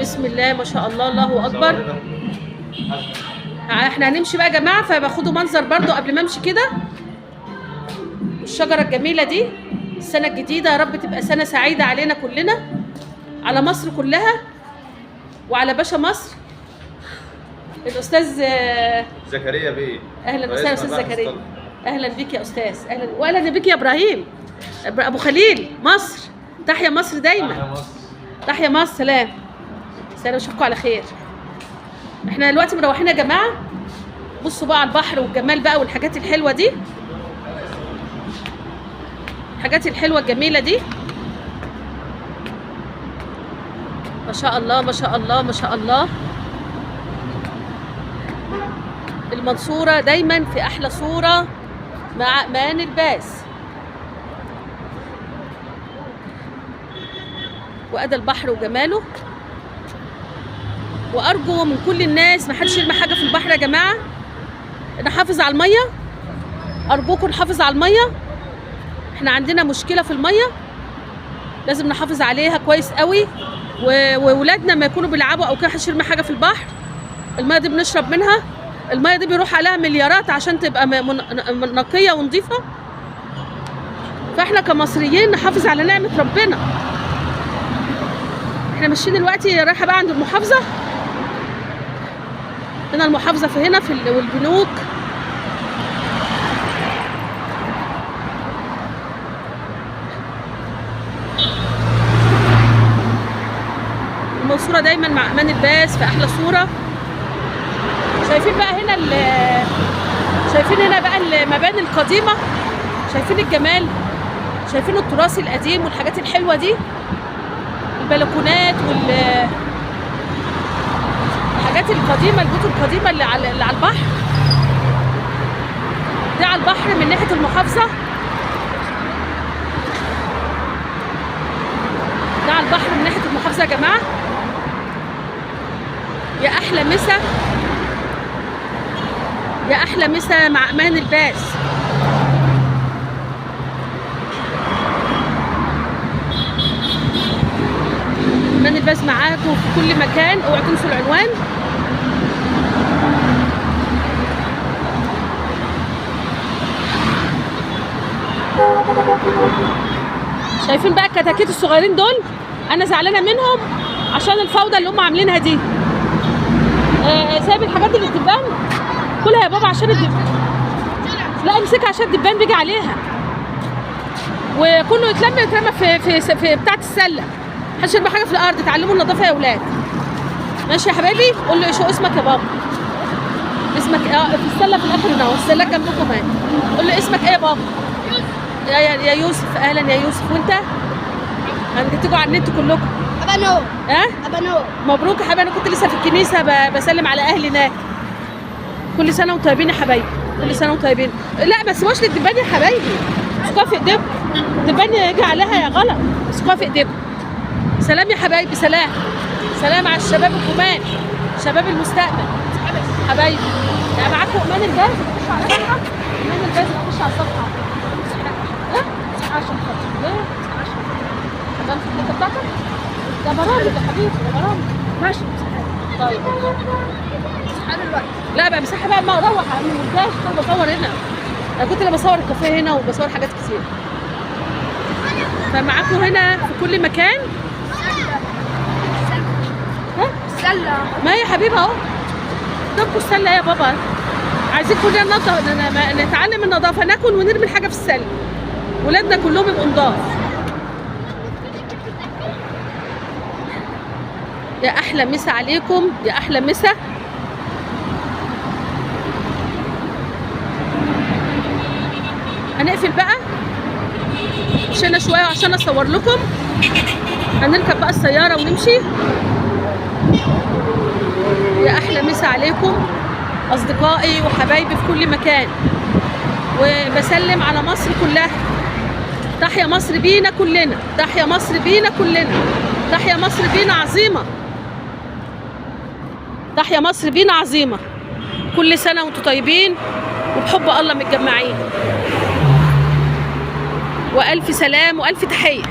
بسم الله ما شاء الله، الله اكبر. احنا هنمشي بقى يا جماعه، فباخدوا منظر برضو قبل ما امشي كده. الشجره الجميله دي، السنه الجديده يا رب تبقى سنه سعيده علينا كلنا، على مصر كلها وعلى باشا مصر الاستاذ زكريا بيه. اهلا وسهلا استاذ زكريا، اهلا بيك يا استاذ، اهلا واهلا بيك يا ابراهيم ابو خليل. مصر تحيا مصر دايما، تحيا مصر. سلام سلام، اشوفكم على خير. احنا دلوقتي مروحين يا جماعه، بصوا بقى على البحر والجمال بقى والحاجات الحلوه دي، الحاجات الحلوه الجميله دي، ما شاء الله ما شاء الله ما شاء الله. المنصورة دايما في أحلى صورة مع أمان الباس. وأدى البحر وجماله، وأرجو من كل الناس ما حدش يرمي حاجة في البحر يا جماعة، نحافظ على المية، أرجوكم نحافظ على المية. احنا عندنا مشكلة في المية، لازم نحافظ عليها كويس قوي، وولادنا ما يكونوا بيلعبوا أو كده محدش يرمي حاجة في البحر. المية دي بنشرب منها، المية دي بيروح عليها مليارات عشان تبقى نقية ونظيفة. فاحنا كمصريين نحافظ على نعمة ربنا. احنا ماشيين دلوقتي رايحة بقى عند المحافظة، هنا المحافظة في هنا والبنوك. المنصورة دايما مع أمان الباس في أحلى صورة. شايفين بقى هنا شايفين هنا بقى المباني القديمة، شايفين الجمال، شايفين التراث القديم والحاجات الحلوة دي، البلكونات والحاجات القديمة، البيوت القديمة اللي على البحر دي، على البحر من ناحية المحافظة، ده على البحر من ناحية المحافظة يا جماعة. يا أحلى مسا، يا أحلى مسا مع أمان الباس. أمان الباس معاكم في كل مكان، اوعوا تنسوا العنوان. شايفين بقى الكتاكيت الصغيرين دول، أنا زعلانة منهم عشان الفوضى اللي هم عاملينها دي. سايب الحاجات اللي بتبان، كلها يا بابا عشان الدبان. لا امسكها عشان الدبان بيجي عليها، وكله يترمى في بتاعه السله. محدش يرمي حاجه في الارض، اتعلموا النظافه يا اولاد. ماشي يا حبايبي؟ قول له شو اسمك يا بابا؟ اسمك في السله في الاخر هنا، السله جنبكم اهي. قول له اسمك ايه يا بابا؟ يا يوسف. اهلا يا يوسف. وانت؟ هنتجوا على النت كلكم. ابا نور. ها؟ ابا نور. مبروك يا حبايبي، انا كنت لسه في الكنيسه بسلم على اهلي هناك. كل سنه وانتم طيبين يا حبايبي، كل سنه وانتم طيبين. لا بس مش للدبان يا حبايبي، مسكوها في ايديكم، الدبان يجي عليها يا غلط، مسكوها في ايديكم. سلام يا حبايبي، سلام سلام على الشباب الجمال، شباب المستقبل حبايبي. يعني معاكم امان الباس، تخش على الصفحه، امان الباس تخش على الصفحه. عشان خاطر ليه؟ عشان تمام في الحته بتاعتك؟ ده برامج يا حبيبي، ده برامج. ماشي. طيب مسحها دلوقتي. لا بقى مساحه بقى، ما اروح على المونتاج. كنت بصور هنا، انا كنت بصور الكافيه هنا وبصور حاجات كتير. فمعاكم هنا في كل مكان. ها؟ السله. ما هي يا حبيبي اهو قدامكم السله يا بابا. عايزين كلنا نتعلم النظافه، ناكل ونرمي الحاجه في السله، ولادنا كلهم يبقوا نضاف. يا احلى مسا عليكم، يا احلى مسا. هنقفل بقى، مشينا شويه عشان اصور لكم. هنركب بقى السياره ونمشي. يا احلى مسا عليكم اصدقائي وحبايبي في كل مكان، وبسلم على مصر كلها. تحيا مصر بينا كلنا، تحيا مصر بينا كلنا، تحيا مصر بينا عظيمه، تحيا مصر بينا عظيمه. كل سنه وانتم طيبين وبحب الله متجمعين، والف سلام والف تحيه.